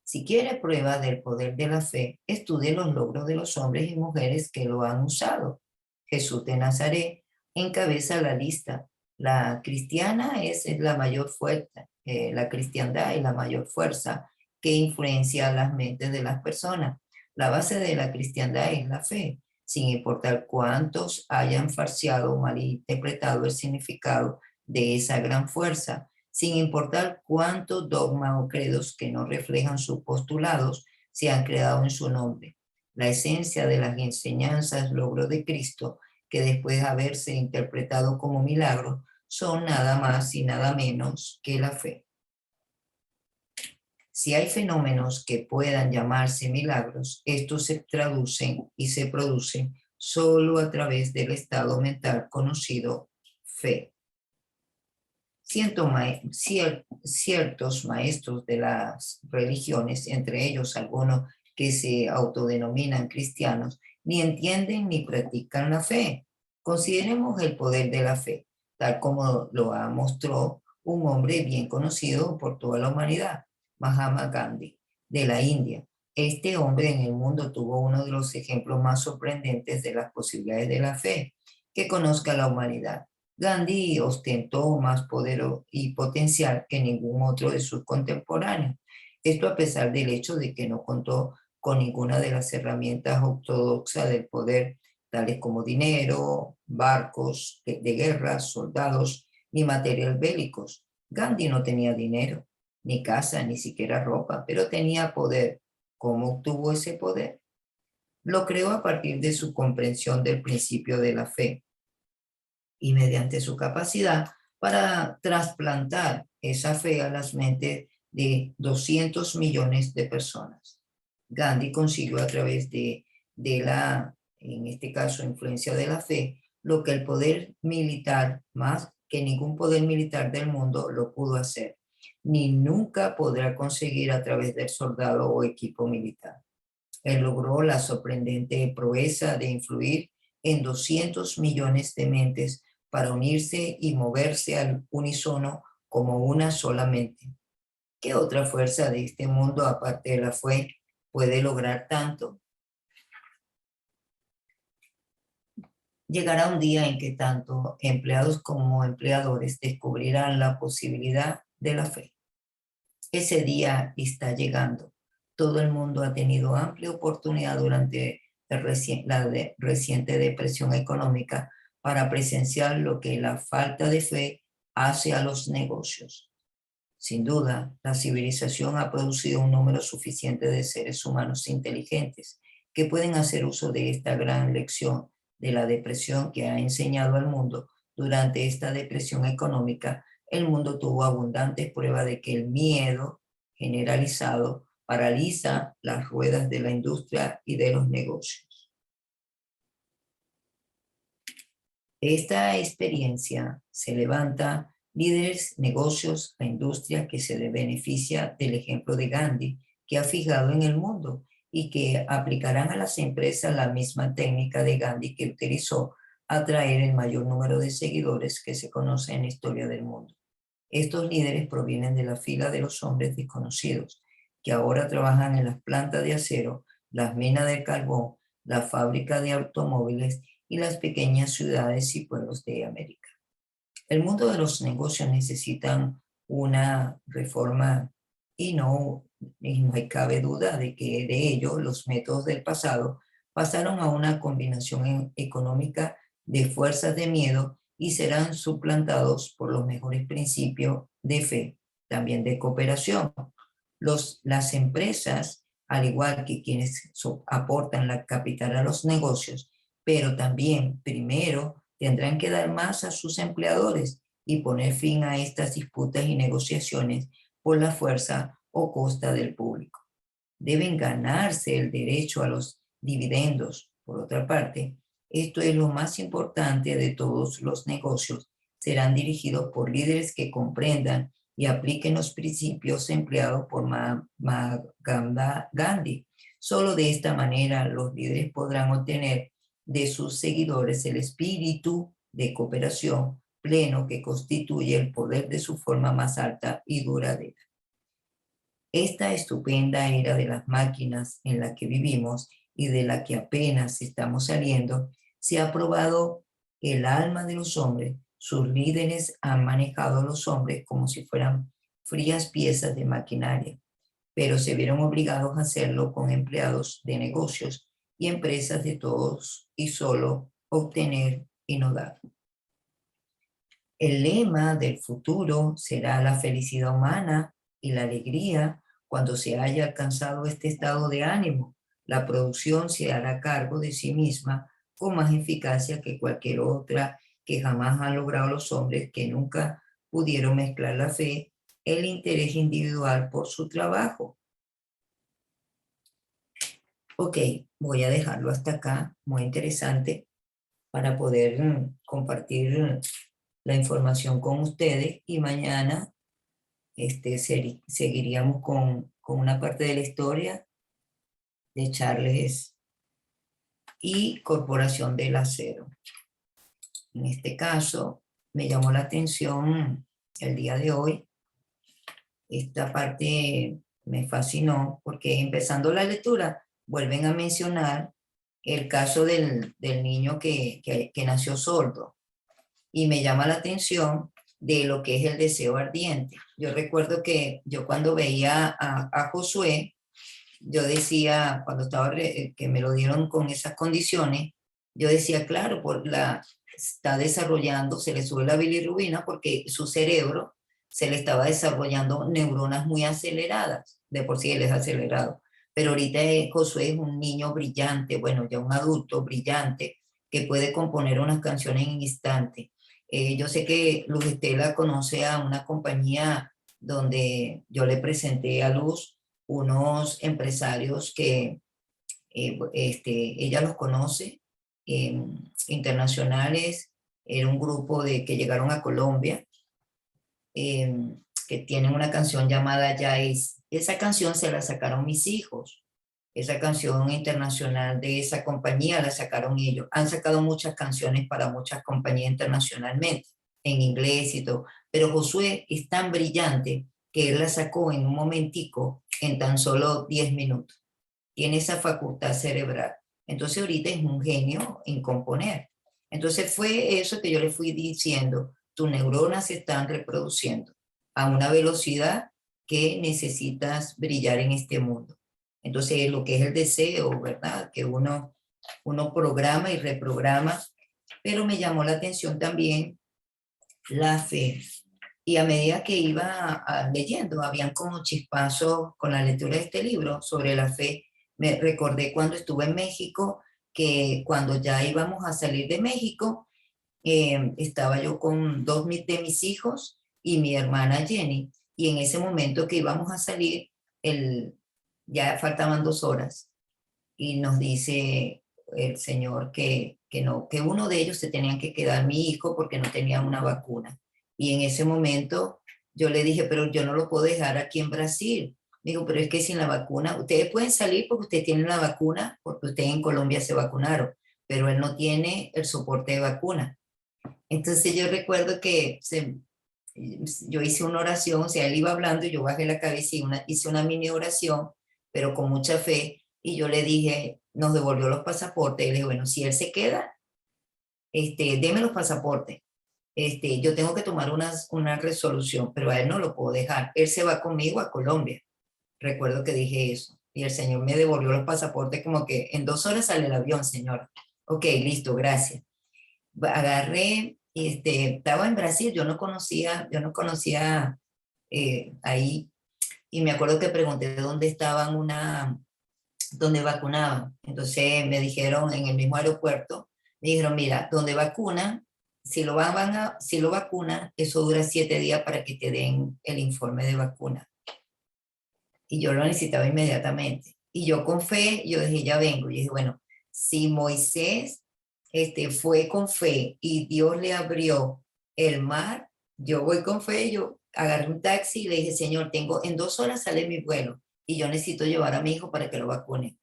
Si quiere prueba del poder de la fe, estudie los logros de los hombres y mujeres que lo han usado. Jesús de Nazaret encabeza la lista. La cristiana es la mayor fuerza, la cristiandad es la mayor fuerza que influencia las mentes de las personas. La base de la cristiandad es la fe, sin importar cuántos hayan falseado o malinterpretado el significado de esa gran fuerza, sin importar cuántos dogmas o credos que no reflejan sus postulados se han creado en su nombre. La esencia de las enseñanzas logro de Cristo, que después de haberse interpretado como milagro, son nada más y nada menos que la fe. Si hay fenómenos que puedan llamarse milagros, estos se traducen y se producen solo a través del estado mental conocido fe. Ciertos maestros de las religiones, entre ellos algunos que se autodenominan cristianos, ni entienden ni practican la fe. Consideremos el poder de la fe, tal como lo mostró un hombre bien conocido por toda la humanidad, Mahatma Gandhi, de la India. Este hombre en el mundo tuvo uno de los ejemplos más sorprendentes de las posibilidades de la fe que conozca la humanidad. Gandhi ostentó más poder y potencial que ningún otro de sus contemporáneos. Esto a pesar del hecho de que no contó con ninguna de las herramientas ortodoxas del poder, tales como dinero, barcos de guerra, soldados, ni material bélicos. Gandhi no tenía dinero, ni casa, ni siquiera ropa, pero tenía poder. ¿Cómo obtuvo ese poder? Lo creó a partir de su comprensión del principio de la fe y mediante su capacidad para trasplantar esa fe a las mentes de 200 millones de personas. Gandhi consiguió a través de la, en este caso, influencia de la fe, lo que el poder militar, más que ningún poder militar del mundo, lo pudo hacer, ni nunca podrá conseguir a través del soldado o equipo militar. Él logró la sorprendente proeza de influir en 200 millones de mentes para unirse y moverse al unísono como una sola mente. ¿Qué otra fuerza de este mundo, aparte de la fe, puede lograr tanto? Llegará un día en que tanto empleados como empleadores descubrirán la posibilidad de la fe. Ese día está llegando. Todo el mundo ha tenido amplia oportunidad durante la reciente depresión económica para presenciar lo que la falta de fe hace a los negocios. Sin duda, la civilización ha producido un número suficiente de seres humanos inteligentes que pueden hacer uso de esta gran lección de la depresión que ha enseñado al mundo. Durante esta depresión económica, el mundo tuvo abundantes pruebas de que el miedo generalizado paraliza las ruedas de la industria y de los negocios. De esta experiencia se levanta líderes, negocios, la industria que se beneficia del ejemplo de Gandhi que ha fijado en el mundo y que aplicarán a las empresas la misma técnica de Gandhi que utilizó atraer el mayor número de seguidores que se conoce en la historia del mundo. Estos líderes provienen de la fila de los hombres desconocidos que ahora trabajan en las plantas de acero, las minas de carbón, la fábrica de automóviles y las pequeñas ciudades y pueblos de América. El mundo de los negocios necesita una reforma y no hay cabe duda de que de ello los métodos del pasado pasaron a una combinación económica de fuerzas de miedo y serán suplantados por los mejores principios de fe, también de cooperación. Las empresas, al igual que quienes aportan la capital a los negocios, pero también primero tendrán que dar más a sus empleadores y poner fin a estas disputas y negociaciones por la fuerza o costa del público. Deben ganarse el derecho a los dividendos. Por otra parte, esto es lo más importante de todos los negocios. Serán dirigidos por líderes que comprendan y apliquen los principios empleados por Mahatma Gandhi. Solo de esta manera los líderes podrán obtener de sus seguidores el espíritu de cooperación pleno que constituye el poder de su forma más alta y duradera. Esta estupenda era de las máquinas en la que vivimos y de la que apenas estamos saliendo, se ha probado el alma de los hombres. Sus líderes han manejado a los hombres como si fueran frías piezas de maquinaria, pero se vieron obligados a hacerlo con empleados de negocios y empresas de todos y solo obtener y no dar. El lema del futuro será la felicidad humana y la alegría cuando se haya alcanzado este estado de ánimo. La producción se hará cargo de sí misma con más eficacia que cualquier otra que jamás han logrado los hombres que nunca pudieron mezclar la fe, el interés individual por su trabajo. Ok, voy a dejarlo hasta acá, muy interesante, para poder compartir la información con ustedes y mañana seguiríamos con una parte de la historia de Charles y Corporación del Acero. En este caso, me llamó la atención el día de hoy. Esta parte me fascinó porque empezando la lectura vuelven a mencionar el caso del niño que nació sordo. Y me llama la atención de lo que es el deseo ardiente. Yo recuerdo que yo cuando veía a Josué, yo decía, cuando estaba que me lo dieron con esas condiciones, yo decía, claro, está desarrollando, se le sube la bilirrubina porque su cerebro se le estaba desarrollando neuronas muy aceleradas, de por sí él es acelerado, pero ahorita Josué es un niño brillante, bueno, ya un adulto brillante, que puede componer unas canciones en instante. Yo sé que Luz Estela conoce a una compañía donde yo le presenté a Luz unos empresarios que ella los conoce, eh, internacionales. Era un grupo que llegaron a Colombia, eh, que tienen una canción llamada Ya Es. Esa canción se la sacaron mis hijos. Esa canción internacional de esa compañía la sacaron ellos. Han sacado muchas canciones para muchas compañías internacionalmente, en inglés y todo. Pero Josué es tan brillante que él la sacó en un momentico, en tan solo 10 minutos. Tiene esa facultad cerebral. Entonces ahorita es un genio en componer. Entonces fue eso que yo le fui diciendo, tus neuronas se están reproduciendo a una velocidad que necesitas brillar en este mundo. Entonces lo que es el deseo, ¿verdad? Que uno programa y reprograma, pero me llamó la atención también la fe. Y a medida que iba leyendo, habían como chispazos con la lectura de este libro sobre la fe. Me recordé cuando estuve en México, que cuando ya íbamos a salir de México, estaba yo con dos de mis hijos y mi hermana Jenny, y en ese momento que íbamos a salir, ya faltaban 2 horas, y nos dice el Señor que no, que uno de ellos se tenía que quedar mi hijo porque no tenía una vacuna. Y en ese momento yo le dije, pero yo no lo puedo dejar aquí en Brasil. Digo, pero es que sin la vacuna, ustedes pueden salir porque ustedes tienen la vacuna, porque ustedes en Colombia se vacunaron, pero él no tiene el soporte de vacuna. Entonces yo recuerdo que yo hice una oración, o sea, él iba hablando y yo bajé la cabeza y hice una mini oración, pero con mucha fe, y yo le dije, nos devolvió los pasaportes, y le dije, bueno, si él se queda, deme los pasaportes. Yo tengo que tomar una resolución, pero a él no lo puedo dejar. Él se va conmigo a Colombia. Recuerdo que dije eso. Y el señor me devolvió los pasaportes como que en 2 horas sale el avión, señor. Ok, listo, gracias. Agarré, estaba en Brasil, yo no conocía ahí, y me acuerdo que pregunté dónde estaban donde vacunaban. Entonces me dijeron en el mismo aeropuerto, me dijeron, mira, donde vacunan, si lo vacunan, eso dura 7 días para que te den el informe de vacuna. Y yo lo necesitaba inmediatamente. Y yo con fe, yo dije, ya vengo. Y dije, bueno, si Moisés fue con fe y Dios le abrió el mar, yo voy con fe, yo agarré un taxi y le dije, Señor, en 2 horas sale mi vuelo y yo necesito llevar a mi hijo para que lo vacune.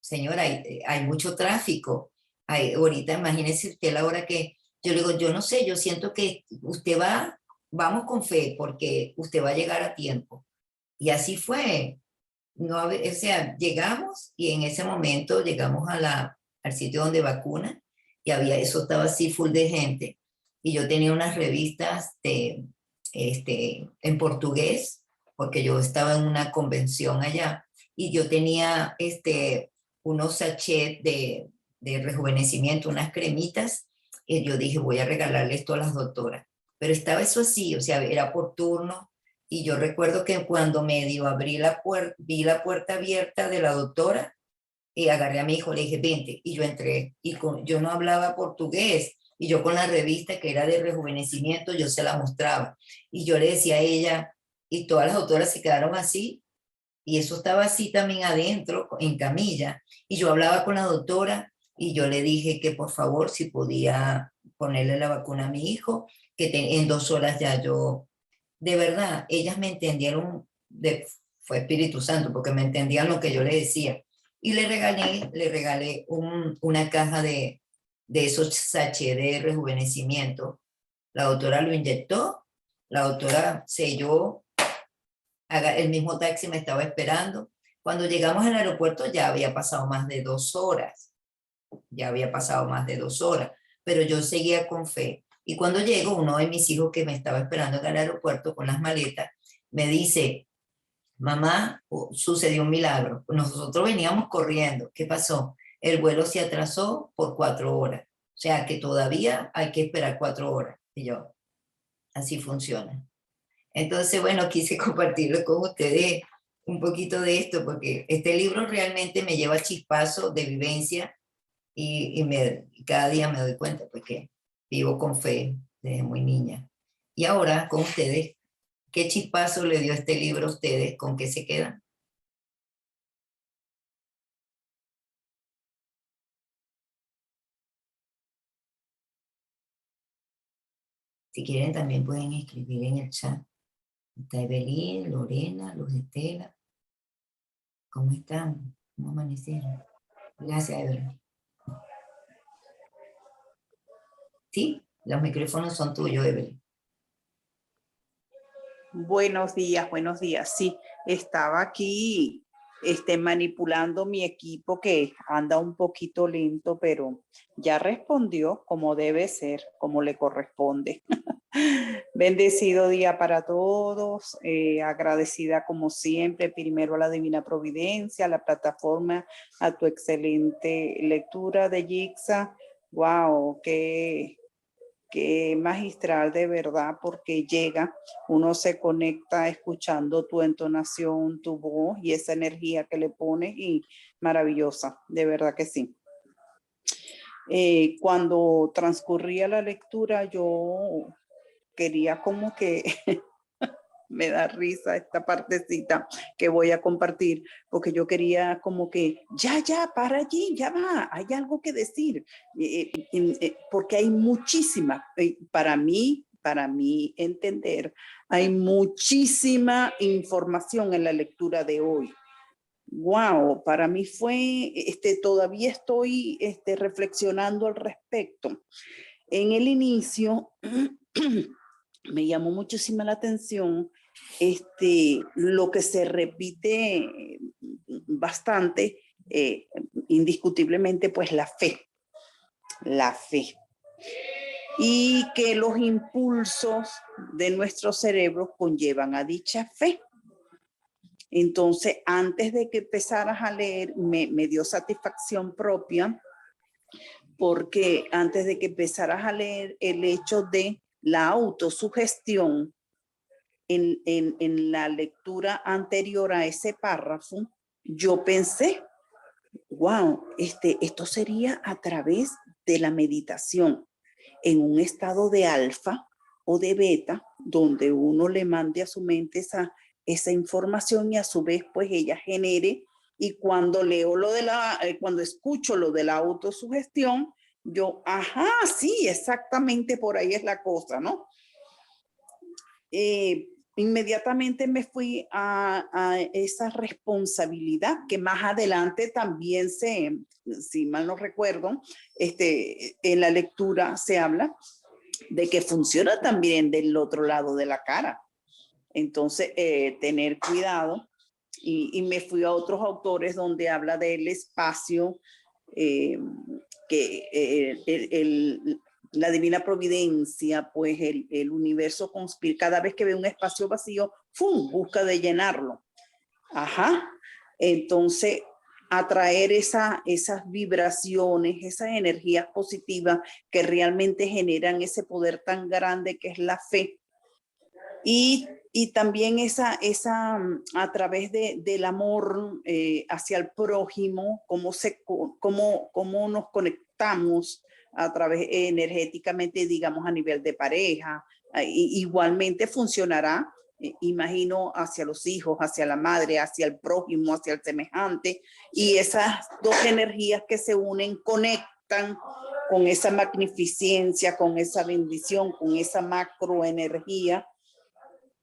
Señor, hay mucho tráfico. Ahorita imagínese usted la hora que yo le digo, yo no sé, yo siento que vamos con fe porque usted va a llegar a tiempo. Y así fue. No, o sea, llegamos y en ese momento llegamos al sitio donde vacunan y eso estaba así full de gente. Y yo tenía unas revistas en portugués, porque yo estaba en una convención allá, y yo tenía unos sachets de rejuvenecimiento, unas cremitas, y yo dije, voy a regalarle esto a las doctoras. Pero estaba eso así, o sea, era por turno, y yo recuerdo que cuando medio abrí la puerta, vi la puerta abierta de la doctora y agarré a mi hijo, le dije, vente, y yo entré, y yo no hablaba portugués, y yo con la revista que era de rejuvenecimiento, yo se la mostraba, y yo le decía a ella, y todas las doctoras se quedaron así, y eso estaba así también adentro, en camilla, y yo hablaba con la doctora, y yo le dije que por favor, si podía ponerle la vacuna a mi hijo, en 2 horas ya yo de verdad, ellas me entendieron, fue Espíritu Santo, porque me entendían lo que yo le decía. Y le regalé una caja de esos sachets de rejuvenecimiento. La doctora lo inyectó, la doctora selló, el mismo taxi me estaba esperando. Cuando llegamos al aeropuerto ya había pasado más de 2 horas, ya había pasado más de 2 horas, pero yo seguía con fe. Y cuando llego, uno de mis hijos que me estaba esperando en el aeropuerto con las maletas, me dice, mamá, sucedió un milagro. Nosotros veníamos corriendo. ¿Qué pasó? El vuelo se atrasó por 4 horas. O sea que todavía hay que esperar 4 horas. Y yo, así funciona. Entonces, bueno, quise compartirlo con ustedes un poquito de esto, porque este libro realmente me lleva chispazo de vivencia y cada día me doy cuenta porque vivo con fe desde muy niña. Y ahora con ustedes ¿Qué chispazo le dio este libro a ustedes? ¿Con qué se quedan? Si quieren también pueden escribir en el chat. Está Evelyn, Lorena, Luz Estela. ¿Cómo están? ¿Cómo amanecieron? Gracias, Evelyn. Sí, los micrófonos son tuyos, Evelyn. Buenos días, buenos días. Sí, estaba aquí manipulando mi equipo que anda un poquito lento, pero ya respondió como debe ser, como le corresponde. Bendecido día para todos, agradecida como siempre, primero a la Divina Providencia, a la plataforma, a tu excelente lectura de Yixa. Wow, qué magistral de verdad, porque llega, uno se conecta escuchando tu entonación, tu voz y esa energía que le pones y maravillosa, de verdad que sí. Cuando transcurría la lectura yo quería como que me da risa esta partecita que voy a compartir, porque yo quería como que, ya, para allí, ya va, hay algo que decir, porque hay muchísima, para mí entender, hay muchísima información en la lectura de hoy. Wow, para mí fue, todavía estoy reflexionando al respecto. En el inicio, me llamó muchísimo la atención lo que se repite bastante, indiscutiblemente, pues la fe. Y que los impulsos de nuestro cerebro conllevan a dicha fe. Entonces, antes de que empezaras a leer, me dio satisfacción propia, porque antes de que empezaras a leer el hecho de la autosugestión en la lectura anterior a ese párrafo, yo pensé, wow, esto sería a través de la meditación en un estado de alfa o de beta, donde uno le mande a su mente esa información y a su vez pues ella genere, y cuando leo cuando escucho lo de la autosugestión, yo, ajá, sí, exactamente por ahí es la cosa, ¿no? Inmediatamente me fui a esa responsabilidad que más adelante también si mal no recuerdo, en la lectura se habla de que funciona también del otro lado de la cara. Entonces, tener cuidado. Y me fui a otros autores donde habla del espacio, la divina providencia, pues el universo conspira. Cada vez que ve un espacio vacío, ¡fum!, busca de llenarlo. Ajá. Entonces, atraer esas vibraciones, esas energías positivas que realmente generan ese poder tan grande que es la fe. Y también a través del amor hacia el prójimo, cómo nos conectamos a través energéticamente, digamos, a nivel de pareja. Igualmente funcionará, imagino, hacia los hijos, hacia la madre, hacia el prójimo, hacia el semejante. Y esas dos energías que se unen conectan con esa magnificencia, con esa bendición, con esa macroenergía.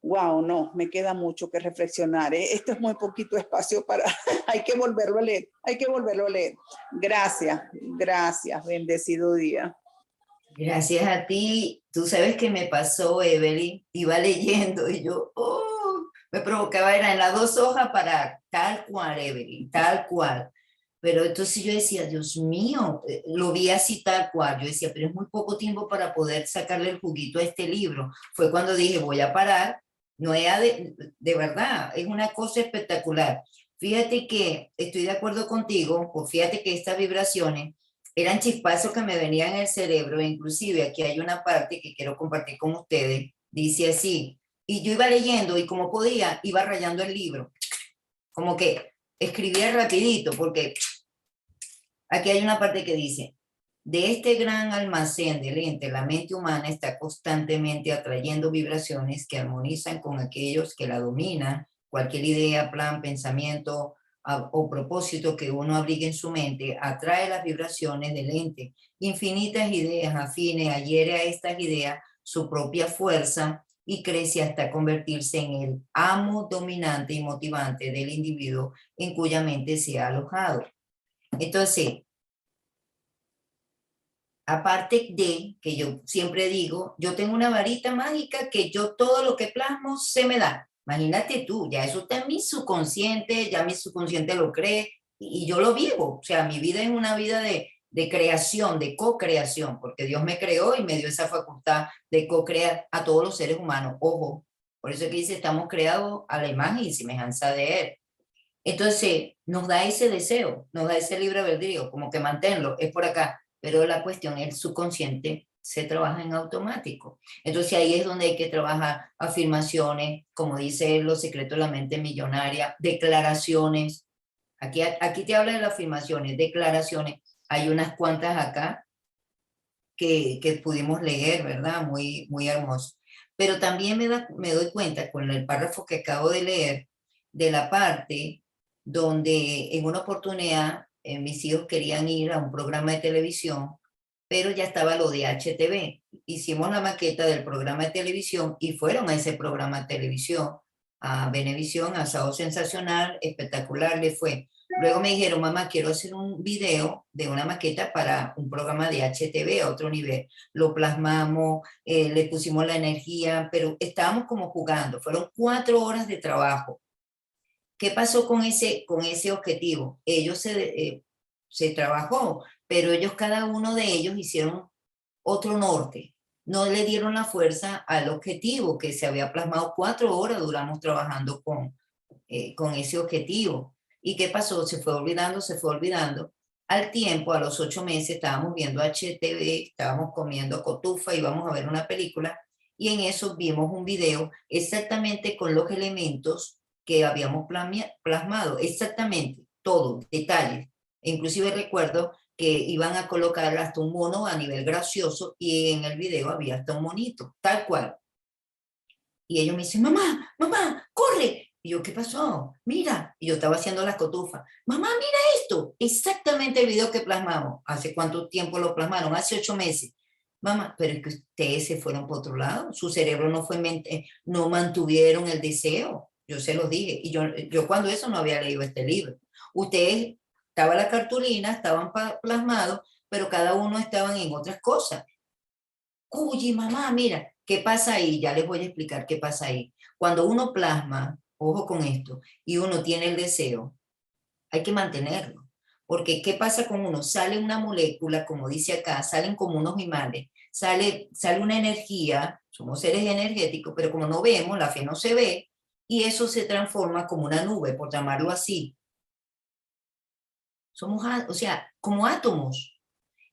Wow, no, me queda mucho que reflexionar. Esto es muy poquito espacio para, hay que volverlo a leer, hay que volverlo a leer. Gracias, bendecido día. Gracias a ti. Tú sabes qué me pasó, Evelyn. Iba leyendo y yo, me provocaba, era en las 2 hojas para tal cual, Evelyn, tal cual. Pero entonces yo decía, Dios mío, lo vi así tal cual. Yo decía, pero es muy poco tiempo para poder sacarle el juguito a este libro. Fue cuando dije, voy a parar. No era de verdad, es una cosa espectacular. Fíjate que estoy de acuerdo contigo, pues fíjate que estas vibraciones eran chispazos que me venían en el cerebro, inclusive aquí hay una parte que quiero compartir con ustedes, dice así, y yo iba leyendo y como podía, iba rayando el libro, como que escribía rapidito, porque aquí hay una parte que dice, De este gran almacén del ente, la mente humana está constantemente atrayendo vibraciones que armonizan con aquellos que la dominan. Cualquier idea, plan, pensamiento o propósito que uno abrigue en su mente atrae las vibraciones del ente. Infinitas ideas afines adhiere a estas ideas su propia fuerza y crece hasta convertirse en el amo dominante y motivante del individuo en cuya mente se ha alojado. Entonces, aparte de que yo siempre digo, yo tengo una varita mágica que yo todo lo que plasmo se me da. Imagínate tú, ya eso está en mi subconsciente, ya mi subconsciente lo cree y yo lo vivo. O sea, mi vida es una vida de creación, de co-creación, porque Dios me creó y me dio esa facultad de co-crear a todos los seres humanos. Ojo, por eso es que dice, estamos creados a la imagen y semejanza de Él. Entonces, nos da ese deseo, nos da ese libre albedrío, como que manténlo, es por acá. Pero la cuestión, el subconsciente se trabaja en automático. Entonces ahí es donde hay que trabajar afirmaciones, como dice Los secretos de la mente millonaria, declaraciones. Aquí te habla de las afirmaciones, declaraciones. Hay unas cuantas acá que pudimos leer, ¿verdad? Muy, muy hermoso. Pero también me doy cuenta con el párrafo que acabo de leer de la parte donde en una oportunidad mis hijos querían ir a un programa de televisión, pero ya estaba lo de HTV. Hicimos la maqueta del programa de televisión y fueron a ese programa de televisión, a Venevisión, a Sábado Sensacional, espectacular le fue. Luego me dijeron, mamá, quiero hacer un video de una maqueta para un programa de HTV a otro nivel. Lo plasmamos, le pusimos la energía, pero estábamos como jugando. Fueron 4 horas de trabajo. ¿Qué pasó con ese objetivo? Se trabajó, pero ellos, cada uno de ellos hicieron otro norte. No le dieron la fuerza al objetivo que se había plasmado. 4 horas duramos trabajando con ese objetivo. ¿Y qué pasó? Se fue olvidando, se fue olvidando. Al tiempo, a los 8 meses, estábamos viendo HTV, estábamos comiendo cotufa, íbamos a ver una película y en eso vimos un video exactamente con los elementos que habíamos plasmado, exactamente, todo, detalles. E inclusive recuerdo que iban a colocar hasta un mono a nivel gracioso y en el video había hasta un monito, tal cual. Y ellos me dicen, mamá, mamá, corre. Y yo, ¿qué pasó? Mira. Y yo estaba haciendo las cotufas. Mamá, mira esto. Exactamente el video que plasmamos. ¿Hace cuánto tiempo lo plasmaron? Hace 8 meses. Mamá, pero es que ustedes se fueron por otro lado. Su cerebro no mantuvieron el deseo. Yo se los dije. Y yo cuando eso no había leído este libro. Ustedes, estaba la cartulina, estaban plasmados, pero cada uno estaban en otras cosas. Oye, mamá, mira, ¿qué pasa ahí? Ya les voy a explicar qué pasa ahí. Cuando uno plasma, ojo con esto, y uno tiene el deseo, hay que mantenerlo. Porque ¿qué pasa con uno? Sale una molécula, como dice acá, salen como unos imanes, sale una energía, somos seres energéticos, pero como no vemos, la fe no se ve, y eso se transforma como una nube, por llamarlo así. Somos, o sea, como átomos.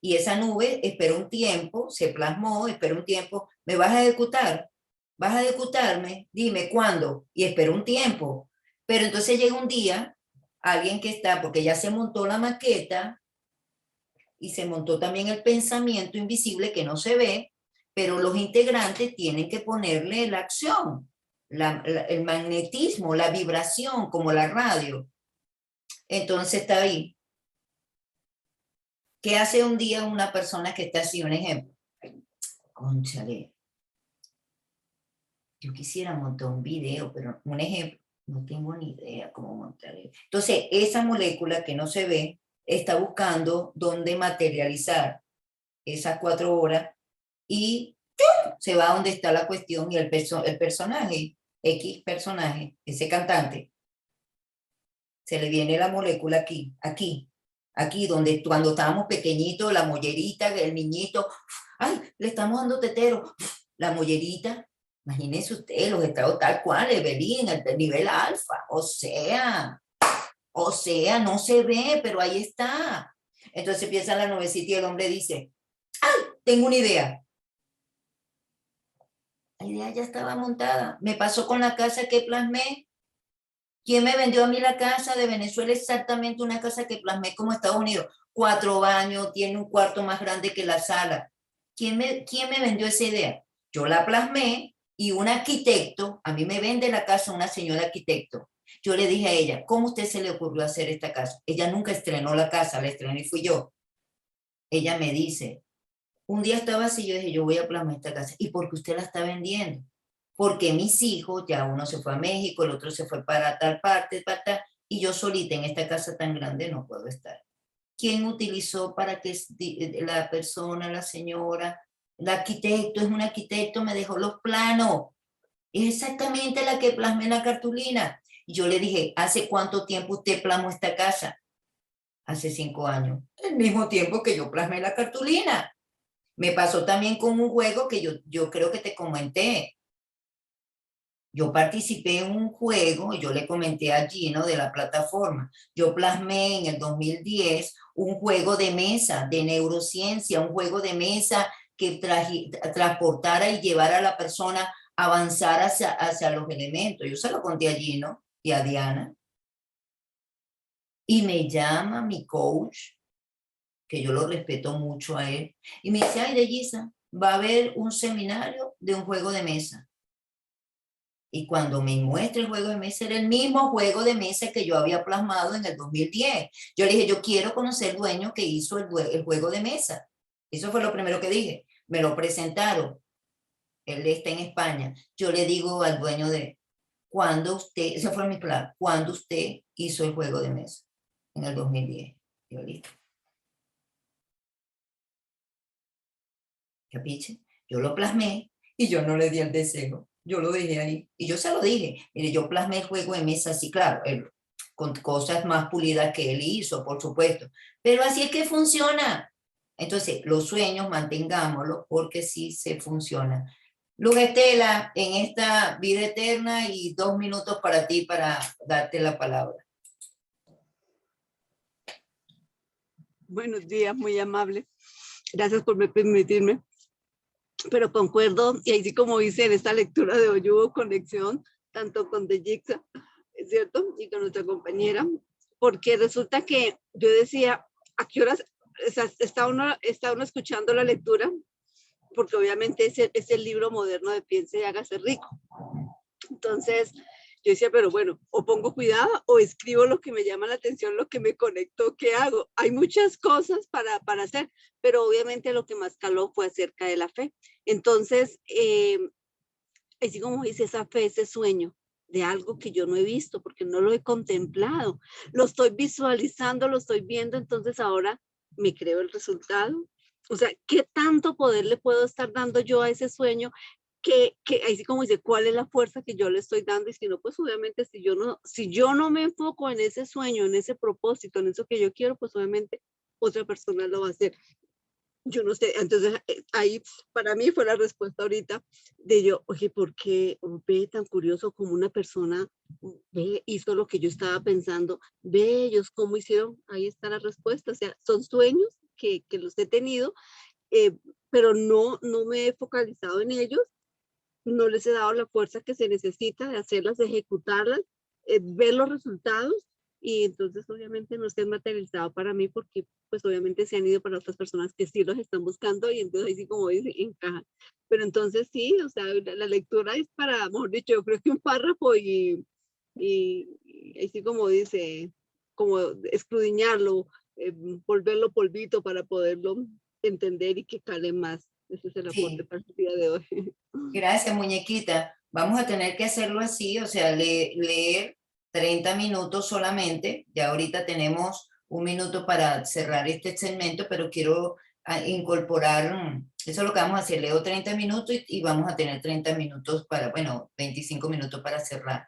Y esa nube espera un tiempo, se plasmó, espera un tiempo, ¿me vas a ejecutar? ¿Vas a ejecutarme? Dime cuándo. Y espera un tiempo. Pero entonces llega un día, alguien que está, porque ya se montó la maqueta y se montó también el pensamiento invisible que no se ve, pero los integrantes tienen que ponerle la acción, el magnetismo, la vibración, como la radio. Entonces está ahí. ¿Qué hace un día una persona que está así? Un ejemplo. Cónchale, yo quisiera montar un video, pero un ejemplo, no tengo ni idea cómo montar eso. Entonces, esa molécula que no se ve está buscando dónde materializar esas 4 horas y ¡tum! Se va a donde está la cuestión y el personaje, X personaje, ese cantante, se le viene la molécula aquí, donde cuando estábamos pequeñitos, la mollerita, el niñito, ay, le estamos dando tetero, la mollerita, imagínense ustedes los estados tal cual, Evelyn, el nivel alfa, o sea, no se ve, pero ahí está. Entonces empieza la nubecita y el hombre dice, ay, tengo una idea. La idea ya estaba montada. Me pasó con la casa que plasmé. ¿Quién me vendió a mí la casa de Venezuela? Exactamente una casa que plasmé como Estados Unidos. 4 baños, tiene un cuarto más grande que la sala. ¿Quién me vendió esa idea? Yo la plasmé y un arquitecto, a mí me vende la casa una señora arquitecto. Yo le dije a ella, ¿cómo usted se le ocurrió hacer esta casa? Ella nunca estrenó la casa, la estrené y fui yo. Ella me dice, un día estaba así, yo dije, yo voy a plasmar esta casa. ¿Y por qué usted la está vendiendo? Porque mis hijos, ya uno se fue a México, el otro se fue para tal parte, para tal, y yo solita en esta casa tan grande no puedo estar. ¿Quién utilizó para que la persona, la señora, el arquitecto, es un arquitecto, me dejó los planos? Es exactamente la que plasmé en la cartulina. Y yo le dije, ¿hace cuánto tiempo usted plasmó esta casa? Hace 5 años. El mismo tiempo que yo plasmé la cartulina. Me pasó también con un juego que yo creo que te comenté. Yo participé en un juego, y yo le comenté a Gino de la plataforma. Yo plasmé en el 2010 un juego de mesa de neurociencia, un juego de mesa que transportara y llevara a la persona a avanzar hacia los elementos. Yo se lo conté a Gino y a Diana. Y me llama mi coach, que yo lo respeto mucho a él, y me dice, ay, Dellisa, va a haber un seminario de un juego de mesa. Y cuando me muestra el juego de mesa, era el mismo juego de mesa que yo había plasmado en el 2010. Yo le dije, yo quiero conocer el dueño que hizo el juego de mesa. Eso fue lo primero que dije. Me lo presentaron. Él está en España. Yo le digo al dueño ¿cuándo usted, ese fue mi plan, ¿cuándo usted hizo el juego de mesa? En el 2010. Yo, listo. ¿Capiche? Yo lo plasmé y yo no le di el deseo. Yo lo dejé ahí. Y yo se lo dije. Mire, yo plasmé el juego de mesa así, claro, con cosas más pulidas que él hizo, por supuesto. Pero así es que funciona. Entonces, los sueños mantengámoslos porque sí se funciona. Luz Estela, en esta vida eterna y 2 minutos para ti para darte la palabra. Buenos días, muy amable. Gracias por permitirme. Pero concuerdo, y así como hice en esta lectura de hoy hubo conexión, tanto con Dellisa, ¿es cierto? Y con nuestra compañera, porque resulta que yo decía, ¿a qué horas está uno escuchando la lectura? Porque obviamente es el libro moderno de Piense y hágase rico. Entonces, yo decía, pero bueno, o pongo cuidado o escribo lo que me llama la atención, lo que me conectó, ¿qué hago? Hay muchas cosas para hacer, pero obviamente lo que más caló fue acerca de la fe. Entonces, así como dice, esa fe, ese sueño de algo que yo no he visto, porque no lo he contemplado, lo estoy visualizando, lo estoy viendo, entonces ahora me creo el resultado. O sea, ¿qué tanto poder le puedo estar dando yo a ese sueño? Que así como dice, ¿cuál es la fuerza que yo le estoy dando? Y si no, pues obviamente si yo no me enfoco en ese sueño, en ese propósito, en eso que yo quiero, pues obviamente otra persona lo va a hacer. Yo no sé, entonces ahí para mí fue la respuesta ahorita de yo, oye, ¿por qué ve tan curioso como una persona hizo lo que yo estaba pensando? Ve ellos cómo hicieron, ahí está la respuesta, o sea, son sueños que los he tenido, pero no me he focalizado en ellos, no les he dado la fuerza que se necesita de hacerlas, de ejecutarlas, ver los resultados, y entonces obviamente no se han materializado para mí porque pues obviamente se han ido para otras personas que sí los están buscando, y entonces así como dice, encajan. Pero entonces sí, o sea, la lectura es para, mejor dicho, yo creo que un párrafo y así como dice, como escudriñarlo, volverlo polvito para poderlo entender y que cale más. Ese es el aporte para el día de hoy. Gracias, muñequita. Vamos a tener que hacerlo así, o sea, leer 30 minutos solamente. Ya ahorita tenemos 1 minuto para cerrar este segmento, pero quiero incorporar, eso es lo que vamos a hacer, leo 30 minutos y vamos a tener 30 minutos para, bueno, 25 minutos para cerrar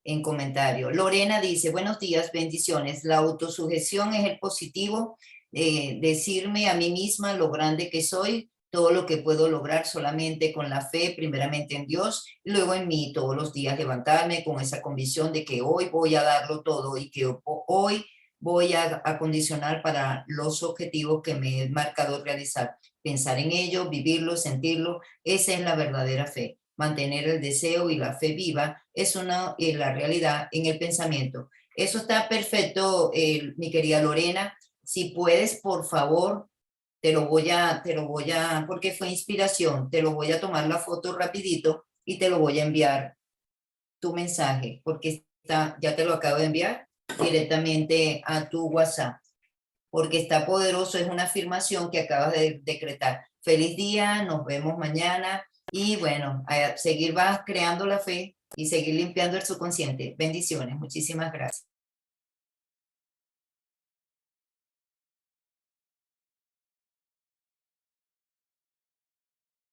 en comentario. Lorena dice, buenos días, bendiciones. La autosugestión es el positivo, decirme a mí misma lo grande que soy, todo lo que puedo lograr solamente con la fe, primeramente en Dios, y luego en mí, todos los días levantarme con esa convicción de que hoy voy a darlo todo y que hoy voy a acondicionar para los objetivos que me he marcado realizar. Pensar en ello, vivirlo, sentirlo, esa es la verdadera fe. Mantener el deseo y la fe viva es la realidad en el pensamiento. Eso está perfecto, mi querida Lorena. Si puedes, por favor, porque fue inspiración, te lo voy a tomar la foto rapidito y te lo voy a enviar tu mensaje, porque ya te lo acabo de enviar directamente a tu WhatsApp, porque está poderoso, es una afirmación que acabas de decretar. Feliz día, nos vemos mañana y bueno, a seguir vas creando la fe y seguir limpiando el subconsciente. Bendiciones, muchísimas gracias.